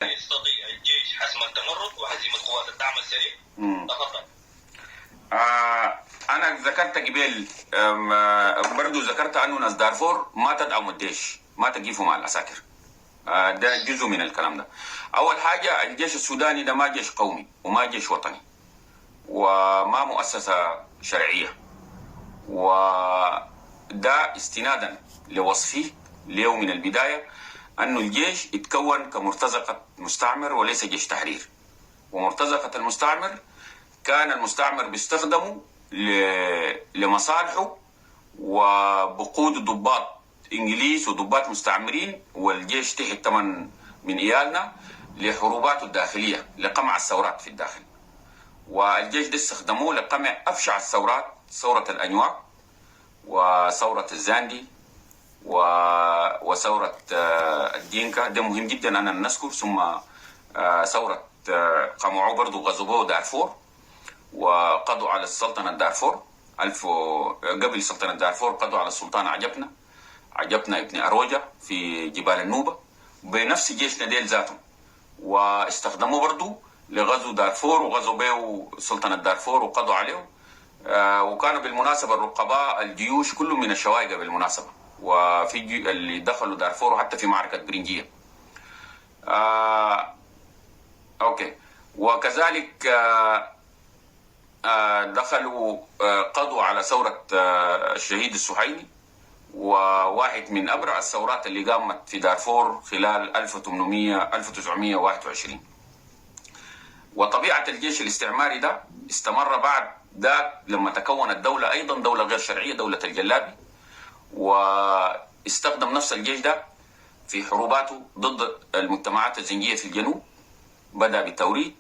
يستطيع الجيش حسم التمرد وهزيمة قوات الدعم السريع؟ تفضل. أنا ذكرت قبل، برضو ذكرت أنه ناس دارفور ما تدعم الجيش، ما تقيفوا مع العساكر. ده جزء من الكلام ده. أول حاجة، الجيش السوداني ده ما جيش قومي وما جيش وطني وما مؤسسة شرعية، وده استنادا لوصفه له من البداية أنه الجيش يتكون كمرتزقة مستعمر وليس جيش تحرير. ومرتزقة المستعمر كان المستعمر بيستخدمه لمصالحه وبقود ضباط إنجليز وضباط مستعمرين، والجيش تحت ثمن من إيالنا لحروباته الداخلية لقمع الثورات في الداخل. والجيش ده استخدموه لقمع أبشع الثورات، ثورة الأنواع وثورة الزاندي وثورة الدينكا، ده مهم جدا أنا نذكر. ثم ثورة قمعوا برضو غزوه دارفور وقضوا على السلطنة دارفور. قبل سلطنة دارفور قضوا على السلطان عجبنا ابن أروجة في جبال النوبة بنفس جيشنا ديل ذاتهم، واستخدموه برضو لغزو دارفور وغزوا به سلطنة دارفور وقضوا عليه. وكانوا بالمناسبة الرقباء الجيوش كلهم من الشوايقة بالمناسبة، وفي اللي دخلوا دارفور حتى في معركة برنجية. أوكي. وكذلك دخلوا قضوا على ثورة الشهيد السحيمي، وواحد من أبرع الثورات اللي قامت في دارفور خلال 1921. وطبيعة الجيش الاستعماري ده استمر بعد ده لما تكونت دولة، أيضا دولة غير شرعية، دولة الجلابي، واستخدم نفس الجيش ده في حروباته ضد المجتمعات الزنجية في الجنوب. بدأ بالتوريد،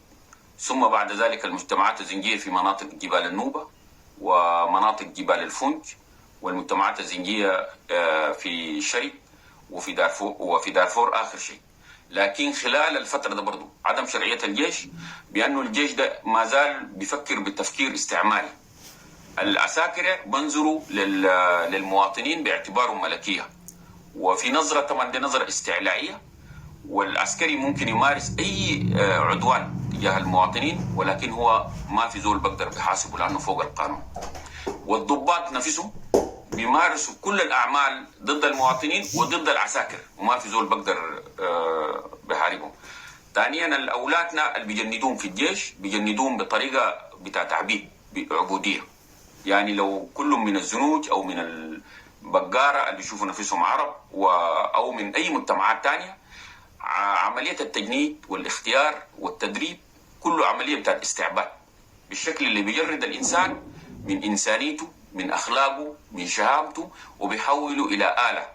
ثم بعد ذلك المجتمعات الزنجية في مناطق جبال النوبة ومناطق جبال الفنج، والمجتمعات الزنجية في شرق وفي دارفور آخر شيء. لكن خلال الفترة ده برضو عدم شرعية الجيش، بأنه الجيش ده ما زال بيفكر بتفكير استعماري. العساكر بنظروا للمواطنين باعتبارهم ملكية، وفي نظرة طبعا دي نظرة استعلائية، والعسكري ممكن يمارس أي عدوان تجاه المواطنين، ولكن هو ما في زول بقدر بيحاسبه لأنه فوق القانون. والضباط نفسهم بيمارسوا كل الأعمال ضد المواطنين وضد العساكر، وما في زول بقدر بيحاربهم. ثانيا، الأولادنا اللي بيجندوهم في الجيش بيجندوهم بطريقة بتاع تعبيد عبودية. يعني لو كلهم من الزنوج أو من البقارة اللي بيشوفوا نفسهم عرب أو من أي مجتمعات تانية، عملية التجنيد والاختيار والتدريب كله عملية بتاعت استعباد، بالشكل اللي بيجرد الإنسان من إنسانيته، من أخلاقه، من شهامته، وبيحوله إلى آلة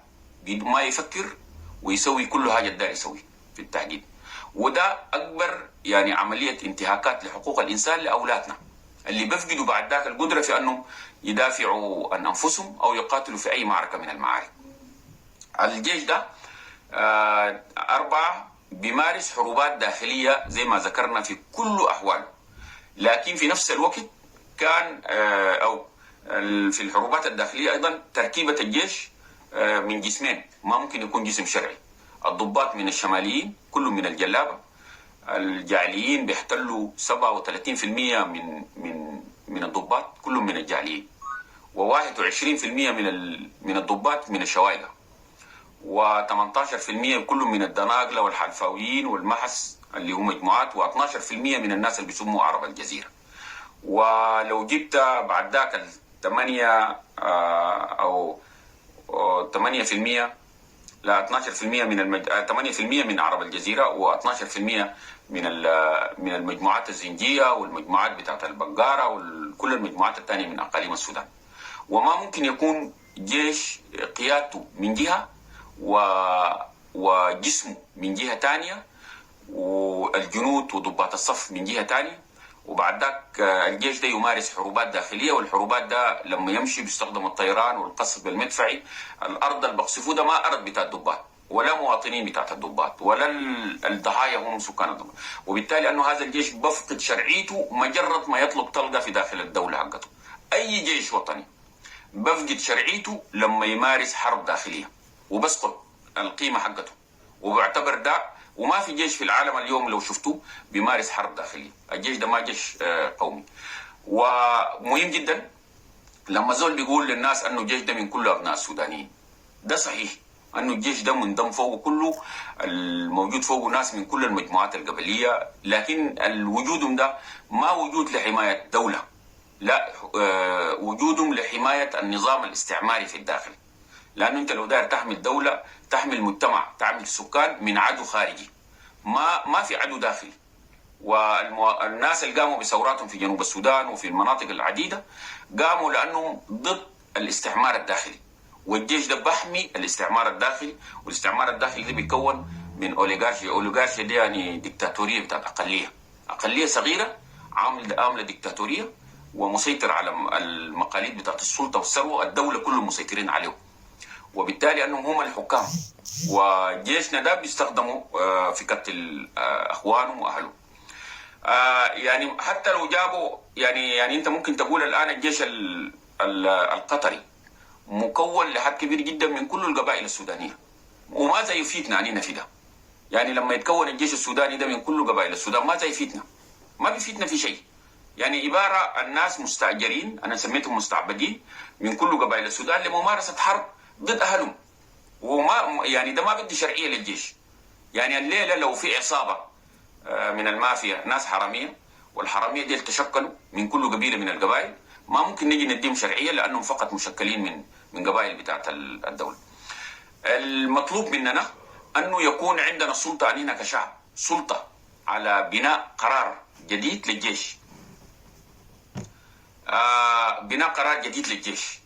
ما يفكر ويسوي كل حاجة داير يسوي في التحديد. وده أكبر يعني عملية انتهاكات لحقوق الإنسان لأولادنا، اللي بيفقدوا بعد ذاك القدرة في أنهم يدافعوا عن أنفسهم أو يقاتلوا في أي معركة من المعارك. الجيش ده 4 بيمارس حروبات داخلية زي ما ذكرنا في كل أحواله، لكن في نفس الوقت كان أو في الحروبات الداخلية أيضا تركيبة الجيش من جسمين، ما ممكن يكون جسم شرعي. الضباط من الشماليين كلهم من الجلابة، الجعليين بيحتلوا 37% من الضباط كلهم من الجعليين، و21% من الضباط من الشوايقة، و18% كلهم من الدناقلة والحلفاويين والمحس اللي هم مجموعات، و12% من الناس اللي بيسموا عرب الجزيرة. ولو جبت بعد ذاك 8 أو 8%، لا 12% 8% من عرب الجزيرة، و12% من المجموعات الزنجية والمجموعات بتاعت البقارة وكل المجموعات الثانية من أقاليم السودان. وما ممكن يكون جيش قيادته من جهة وجسمه من جهة تانية والجنود وضباط الصف من جهة تانية، وبعد ذاك الجيش ده يمارس حروبات داخلية. والحروبات ده لما يمشي بيستخدم الطيران والقصف المدفعي. الأرض اللي بقصفوه ده ما أرض بتاع الضباط ولا مواطنين بتاعت الضباط ولا الضحايا هم سكان الضباط، وبالتالي أنه هذا الجيش بفقد شرعيته مجرد ما يطلق طلقة في داخل الدولة حقته. أي جيش وطني بفقد شرعيته لما يمارس حرب داخلية وبسقط القيمة حقته، وبعتبر ده وما في جيش في العالم اليوم لو شفتوه بيمارس حرب داخلية. الجيش ده ما جيش قومي. ومهم جدا لما زول بيقول للناس أنه الجيش ده من كل أبناء السودانيين، ده صحيح أنه الجيش ده منضم فوقه كله، الموجود فوقه ناس من كل المجموعات القبلية، لكن الوجودهم ده ما وجود لحماية دولة، لا، وجودهم لحماية النظام الاستعماري في الداخل. لأنه أنت لو داير تحمي الدولة، تحمي المجتمع، تحمي السكان من عدو خارجي، ما في عدو داخلي. والناس اللي قاموا بثوراتهم في جنوب السودان وفي المناطق العديدة قاموا لأنهم ضد الاستعمار الداخلي، والجيش ده بحمي الاستعمار الداخلي. والاستعمار الداخلي ده بيكون من أوليغارشيا دي يعني ديكتاتورية بتاعت أقلية صغيرة عاملة ديكتاتورية ومسيطر على المقاليد بتاعت السلطة والثروة، الدولة كلهم مسيطرين عليهم، وبالتالي أنهم هم الحكام. وجيشنا ده بيستخدموا في قتل أخوانهم وأهلهم. يعني حتى لو جابوا يعني أنت ممكن تقول الآن الجيش القطري مكون لحد كبير جدا من كل القبائل السودانية، وماذا يفيدنا عننا في ده؟ يعني لما يتكون الجيش السوداني ده من كل قبائل السودان ماذا يفيدنا؟ ما بيفيدنا في شيء. يعني عبارة الناس مستأجرين، أنا سميتهم مستعبدين من كل قبائل السودان لممارسة حرب ضد أهلهم. وما يعني ده ما بدي شرعية للجيش. يعني الليلة لو في عصابة من المافيا ناس حرامية، والحرامية دي تشكلوا من كل قبيلة من القبائل، ما ممكن نجي نديهم شرعية لأنهم فقط مشكلين من قبائل بتاعت الدولة. المطلوب مننا أنه يكون عندنا سلطة علينا كشعب، سلطة على بناء قرار جديد للجيش، بناء قرار جديد للجيش.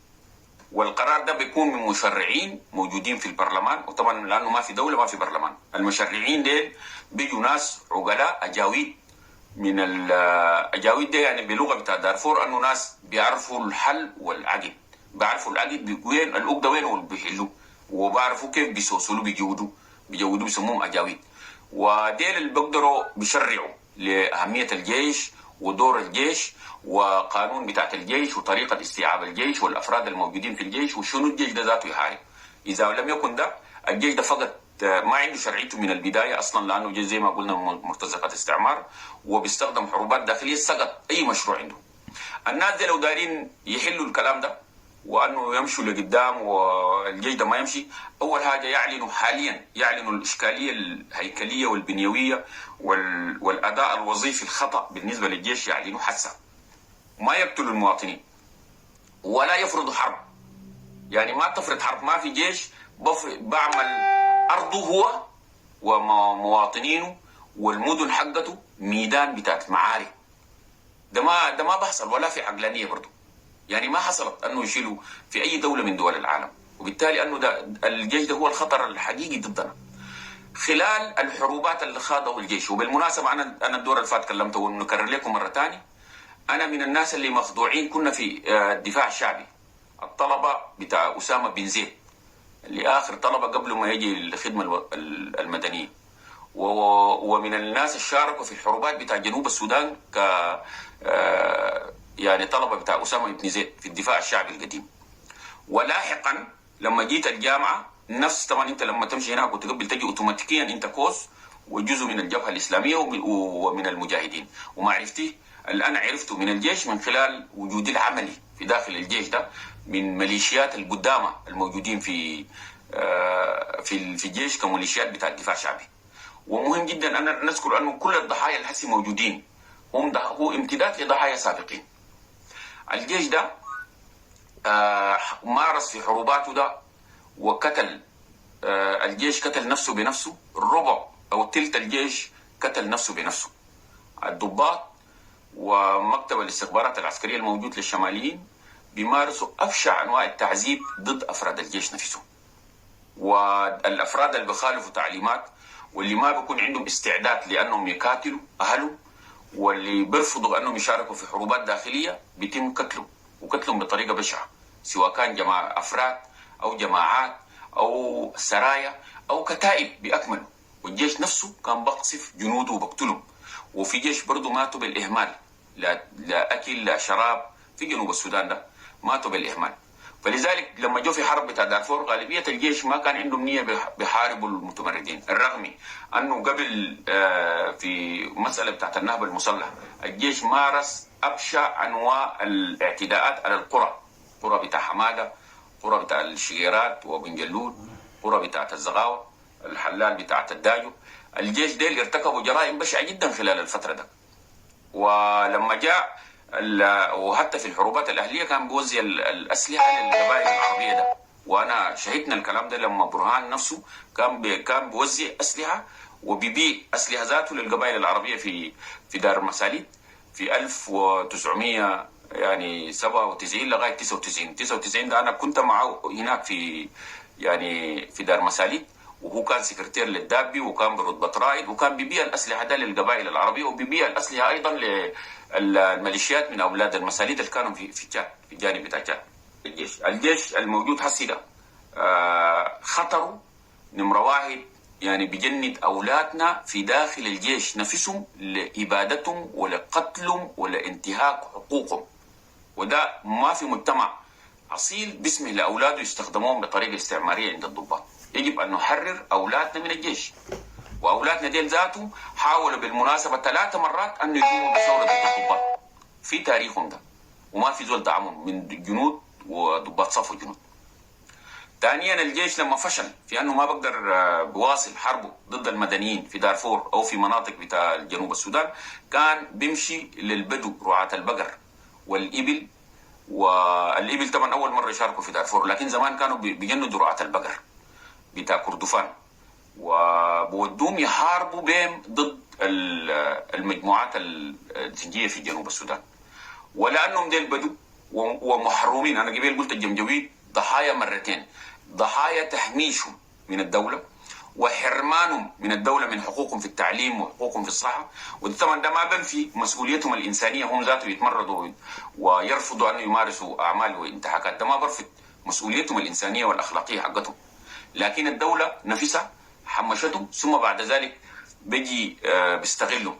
والقرار ده بيكون من مشرعين موجودين في البرلمان، وطبعا لأنه ما في دولة ما في برلمان. المشرعين ديل بيجوا ناس عقلاء أجاويد من الأجاويد ده، يعني بلغة بتاع دارفور أنه ناس بيعرفوا الحل والعقد، بيعرفوا العقد وين العقدة وين وبيحلوه، وبيعرفوا كيف بيسوسلوا بيجودوا بيسموهم أجاويد. وديل اللي بيقدروا بيشرعوا لأهمية الجيش ودور الجيش وقانون بتاعت الجيش وطريقة استيعاب الجيش والأفراد الموجودين في الجيش وشنو الجيش ده ذاته يحارب. إذا لم يكن ده الجيش ده فقط ما عنده شرعيته من البداية أصلا، لأنه جيش زي ما قلنا مرتزقة استعمار وبيستخدم حروبات داخلية، سقط أي مشروع عنده. الناس دي لو دارين يحلوا الكلام ده وأنه يمشوا لقدام والجيش ده ما يمشي، أول حاجة يعلنوا الإشكالية الهيكلية والبنيوية والأداء الوظيفي الخطأ بالنسبة للجيش، يعلنوا حدثة ما يقتلوا المواطنين ولا يفرضوا حرب. يعني ما تفرض حرب، ما في جيش بعمل أرضه هو ومواطنينه والمدن حقته ميدان بتاعت معارك. ده ما بحصل ولا في عقلانية برضو. يعني ما حصلت أنه يشيلوا في أي دولة من دول العالم، وبالتالي أنه ده الجيش ده هو الخطر الحقيقي ضدنا خلال الحروبات اللي خاضه الجيش. وبالمناسبة أنا الدور اللي فات كلمته ونكرر لكم مرة تانية، أنا من الناس اللي مخضوعين كنا في الدفاع الشعبي، الطلبة بتاع أسامة بن زيد اللي آخر طلبة قبل ما يجي الخدمة المدنية، ومن الناس اللي شاركوا في الحروبات بتاع جنوب السودان ك يعني طلبة بتاع أسامة بن زيد في الدفاع الشعبي القديم. ولاحقا لما جيت الجامعة نفس طبعا أنت لما تمشي هناك وتقبل تجي أوتوماتيكيا أنت كوس وجزء من الجبهة الإسلامية ومن المجاهدين. ومعرفتي اللي أنا عرفته من الجيش من خلال وجودي العملي في داخل الجيش ده من ميليشيات القدامى الموجودين في الجيش كميليشيات بتاع الدفاع الشعبي. ومهم جدا أن نذكر أنه كل الضحايا اللي هسي موجودين هو امتداد لضحايا سابقين. الجيش ده مارس في حروباته ده وقتل، الجيش قتل نفسه بنفسه، الربع أو تلت الجيش قتل نفسه بنفسه. الضباط ومكتب الاستخبارات العسكرية الموجود للشماليين بيمارسوا أبشع أنواع التعذيب ضد أفراد الجيش نفسه، والأفراد اللي بيخالفوا تعليمات واللي ما بيكون عندهم استعداد لأنهم يقاتلوا أهلهم واللي بيرفضوا أنهم يشاركوا في حروبات داخلية بيتم قتلهم بطريقة بشعة، سواء كان أفراد أو جماعات أو سرايا أو كتائب بأكمله. والجيش نفسه كان بقصف جنوده وبقتلهم. وفي جيش برضو ماتوا بالإهمال، لا أكل لا شراب في جنوب السودان ده، ماتوا بالإهمال. فلذلك لما جو في حرب بتاع دارفور غالبيه الجيش ما كان عندهم نيه بيحاربوا المتمردين، الرغم انه قبل في مساله بتاعت النهب المسلح الجيش مارس ابشع انواع الاعتداءات على القرى بتاع حماده، قرى بتاع الشجيرات وبن جلود، قرى بتاعت الزغاوه، الحلال بتاعت الداجو. الجيش ديل ارتكبوا جرائم بشعه جدا خلال الفتره ده. ولما جاء وحتى في الحروبات الاهليه كان بيوزع الاسلحه للقبائل العربيه ده، وانا شهدنا الكلام ده لما برهان نفسه كان بيوزع اسلحه وبيبيع اسلحه ذاته للقبائل العربيه في دار المساليد في 1997 لغايه 99 ده انا كنت معه هناك في دار مساليد، وهو كان سكرتير للدابي وكان برتبة رائد، وكان بيبيع الأسلحة ده للقبائل العربية، وبيبيع الأسلحة أيضا للميليشيات من أولاد المساليد اللي كانوا في تشاد، في الجانب بتاع تشاد. الجيش الموجود هسي ده خطره نمرة واحد، بجند أولادنا في داخل الجيش نفسهم لإبادتهم ولقتلهم ولانتهاك حقوقهم، وده ما في مجتمع أصيل باسمه لأولاده يستخدموهم بطريقة استعمارية عند الضباط. يجب أن نحرر أولادنا من الجيش، وأولادنا ديل ذاته حاولوا بالمناسبة 3 مرات أن يقوموا بثورة ضد الضباط في تاريخهم ده، وما في زول دعمهم من جنود وضباط صف الجنود. ثانيا الجيش لما فشل في أنه ما بقدر بواصل حربه ضد المدنيين في دارفور أو في مناطق بتاع جنوب السودان، كان بيمشي للبدو رعاة البقر والإبل، والإبل طبعا أول مرة يشاركوا في دارفور، لكن زمان كانوا بيجندوا رعاة البقر بتاع كردفان، وبودوهم يحاربوا بهم ضد المجموعات الزنجية في جنوب السودان. ولأنهم ديل بدو ومحرومين، أنا قبل قلت الجمجويد ضحايا مرتين، ضحايا تهميشهم من الدولة وحرمانهم من الدولة من حقوقهم في التعليم وحقوقهم في الصحة، وطبعا ده ما بنفي مسؤوليتهم الإنسانية، هم ذاته يتمردوا ويرفضوا أن يمارسوا أعمال وانتهاكات، ده ما برفض مسؤوليتهم الإنسانية والأخلاقية حقتهم، لكن الدولة نفسها حمشتهم، ثم بعد ذلك بيجي بيستغلوا.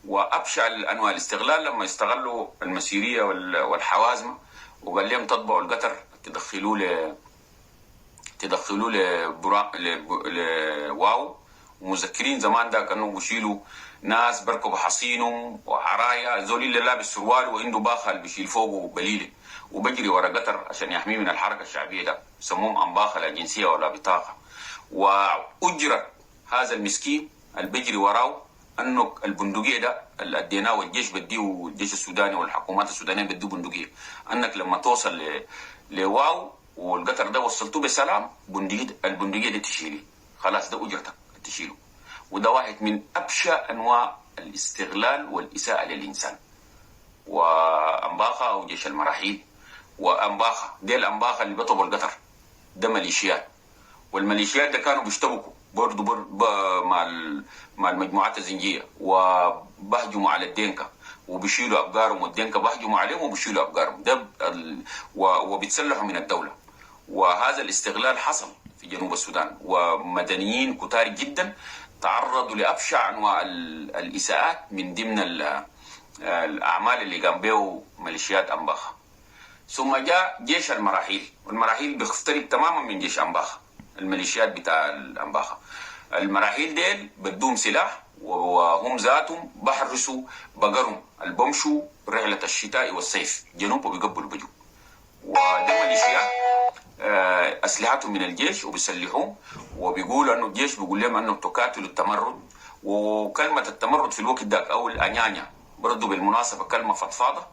وأبشع أنواع الاستغلال لما يستغلوا المسيرية والحوازمة وقال لهم تطبعوا القطر تدخلوا لواو، ومذكرين زمان ده كانوا بيشيلوا ناس بركبوا حصينهم وعرايا، زول اللي لابس سروال وعنده باخه اللي بيشيل فوقه بليله وبجري ورا قطر عشان يحميه من الحركه الشعبيه ده، يسموهم انباخه لا جنسيه ولا بطاقه. واجر هذا المسكين اللي بيجري وراه انه البندقيه ده اللي اديناه والجيش بديه، الجيش السوداني والحكومات السودانيه بديه بندقيه، انك لما توصل لواو والقطر ده وصلتوه بسلام البندقيه دي تشيلي، خلاص ده اجرتك تشيله. وده واحد من ابشع انواع الاستغلال والاساءه للانسان. وانباخه او جيش المراحيل وانباخه، دي الانباخه اللي بيطبوا القطر ده ميليشيات، والميليشيات ده كانوا بيشتبكوا برضه مع المجموعات الزنجيه وبهجموا على الدينكا وبيشيلوا ابقارهم، والدينكا بهجموا عليهم وبيشيلوا ابقارهم ده وبيتسلحوا من الدوله. وهذا الاستغلال حصل في جنوب السودان، ومدنيين كتار جدا تعرضوا لابشع انواع الاساءات من ضمن الاعمال اللي قام به ميليشيات انباخه. ثم جاء جيش المراحيل، والمراحيل بيختلف تماما من جيش انباخه، الميليشيات بتاع الانباخه. المراحيل ديل بدوهم سلاح وهم ذاتهم بحرسوا بقرهم اللي بمشوا رحله الشتاء والصيف جنوب وبيقبلوا بجو، وده ميليشيات اسلحتهم من الجيش وبيسلحوهم، وبيقولوا انه الجيش بيقول لهم انه تقاتلوا التمرد. وكلمه التمرد في الوقت ده او الانيانيا برضه بالمناسبه كلمه فضفاضه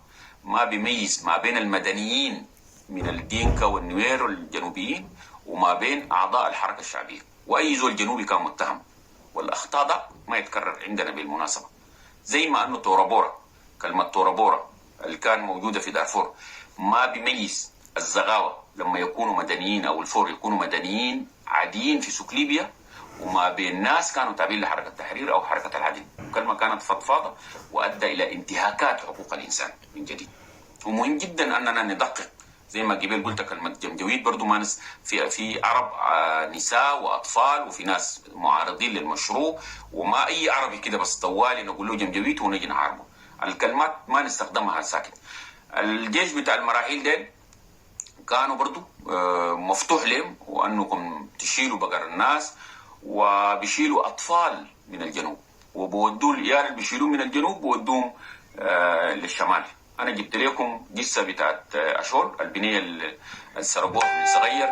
ما بيميز ما بين المدنيين من الدينكا والنوير والجنوبيين وما بين اعضاء الحركه الشعبيه، واي زول جنوبي كان متهم. والاخطاء ده ما يتكرر عندنا بالمناسبه، زي ما انه تورابورا، كلمه تورابورا اللي كان موجوده في دارفور ما بيميز الزغاوه لما يكونوا مدنيين او الفور يكونوا مدنيين عاديين في سوق ليبيا وما بين ناس كانوا تابعين لحركه التحرير او حركه العدل. كلمه كانت فضفاضه وادى الى انتهاكات حقوق الانسان من جديد. ومهم جدا اننا ندقق زي ما قبل قلت كلمه جمجويد برضو ما في عرب نساء واطفال وفي ناس معارضين للمشروع، وما اي عربي كده بس طوالي نقول له جمجويد ونجي نحاربه. الكلمات ما نستخدمها ساكت. الجيش بتاع المراحيل ده كانوا برضو مفتوح لهم وأنكم تشيلوا بقر الناس، وبيشيلوا أطفال من الجنوب وبودوا العيال اللي بيشيلوه من الجنوب بودوهم للشمال. أنا جبت لكم قصة بتاعت أشول البنية اللي سرقوها من صغير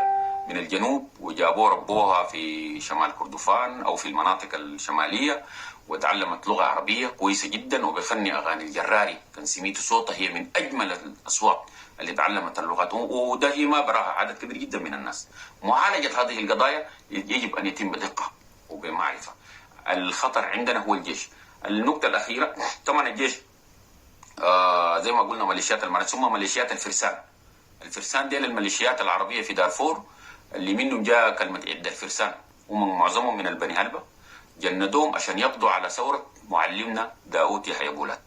من الجنوب وجابوها ربوها في شمال كردفان أو في المناطق الشمالية، وتعلمت لغة عربية كويسة جدا وبيغني أغاني الجراري، كان سميته صوتها هي من أجمل الأصوات اللي تعلمت اللغات، وده هي ما براها عدد كبير جدا من الناس. معالجة هذه القضايا يجب أن يتم بدقة وبمعرفة. الخطر عندنا هو الجيش. النقطة الأخيرة، طبعا الجيش زي ما قلنا ميليشيات المرأة ثم ميليشيات الفرسان. الفرسان دي الميليشيات العربية في دارفور اللي منهم جاء كلمة عدة الفرسان، ومن معظمهم من البني هلبة، جندوهم عشان يقضوا على ثورة معلمنا داود يحيى بولات،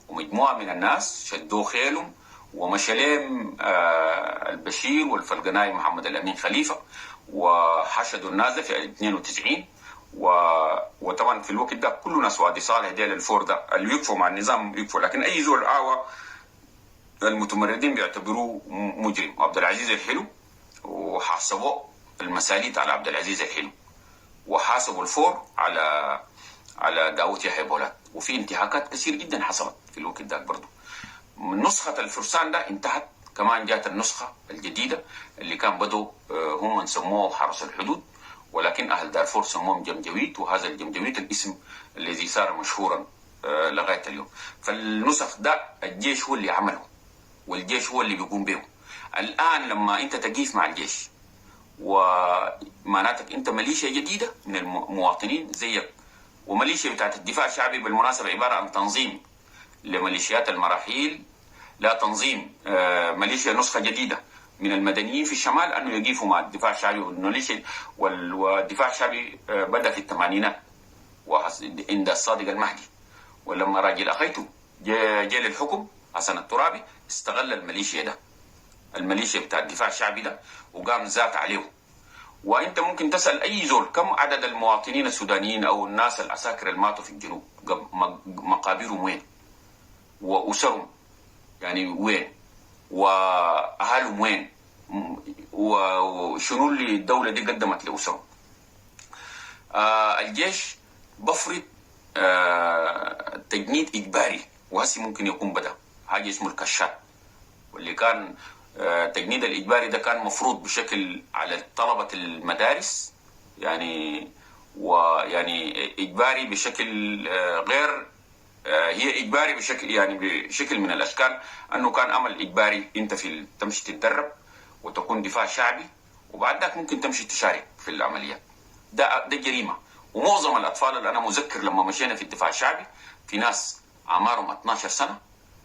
ومجموعة من الناس شدوا خيلهم ومشى لهم البشير والفلقناي محمد الأمين خليفة وحشدوا الناس في 92. وطبعا في الوقت ده كل ناس وادي صالح ديل الفور ده اللي يكفوا مع النظام يكفوا، لكن اي زول عاوى المتمردين بيعتبروه مجرم. عبد العزيز الحلو وحاسبوا المساليت على عبد العزيز الحلو، وحاسبوا الفور على داود يحيى بولات، وفي انتهاكات كثير جدا حصلت في الوقت ده برضه. نسخة الفرسان ده انتهت، كمان جات النسخة الجديدة اللي كان بدوا هم سموه حرس الحدود، ولكن أهل دارفور سموهم جمجويت، وهذا الجمجويت الاسم الذي صار مشهورا لغاية اليوم. فالنسخ ده الجيش هو اللي عمله والجيش هو اللي بيقوم به. الآن لما أنت تقيف مع الجيش ومعناتك أنت ميليشيا جديدة من المواطنين زيك، وميليشيا بتاعت الدفاع الشعبي بالمناسبة عبارة عن تنظيم لميليشيات المراحيل، لا تنظيم ميليشيا نسخة جديدة من المدنيين في الشمال أنه يقيفوا مع الدفاع الشعبي والميليشيا. والدفاع الشعبي بدأ في الثمانينات عند الصادق المهدي، ولما راجل أخيته جاء للحكم حسن الترابي استغل الميليشيا ده، الميليشيا بتاع الدفاع الشعبي ده، وقام زات عليه. وانت ممكن تسأل اي زول كم عدد المواطنين السودانيين او الناس العساكر اللي ماتوا في الجنوب، مقابرهم وين واسرهم يعني وين واهالهم وين، وشنو اللي الدولة دي قدمت لاسرهم. الجيش بفرض تجنيد اجباري، وهسي ممكن يكون بدا حاجه اسمه الكشات، واللي كان التجنيد الإجباري ده كان مفروض بشكل على طلبة المدارس، يعني ويعني إجباري بشكل غير هي إجباري بشكل يعني بشكل من الأشكال، أنه كان أمل إجباري أنت في تمشي تتدرب وتكون دفاع شعبي، وبعد ذاك ممكن تمشي تشارك في العمليات. ده جريمة. ومعظم الأطفال اللي أنا مذكر لما مشينا في الدفاع الشعبي في ناس أعمارهم 12 سنة،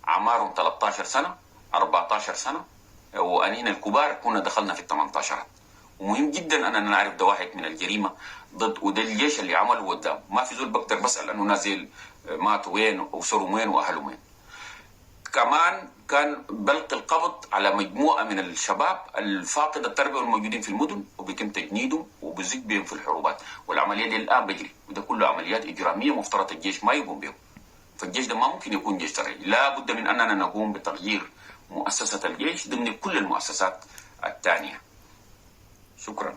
أعمارهم 13 سنة، 14 سنة، وأنينا الكبار كنا دخلنا في ال18. ومهم جدا أننا نعرف ده واحد من الجريمة ضد، وده الجيش اللي عمله، وده ما في زول بقدر بسأل أنه نازل ماتوا وين وأسرهم وين وأهلهم وين. كمان كان بلق القبض على مجموعة من الشباب الفاقد التربية والموجودين في المدن، وبيتم تجنيدهم وبزيد بهم في الحروبات، والعملية دي الآن بجري، وده كله عمليات إجرامية مفترض الجيش ما يقوم بهم. فالجيش ده ما ممكن يكون جيش شرعي، لا بد من أننا نقوم بتغيير مؤسسة الجيش ضمن كل المؤسسات الثانية. شكرا.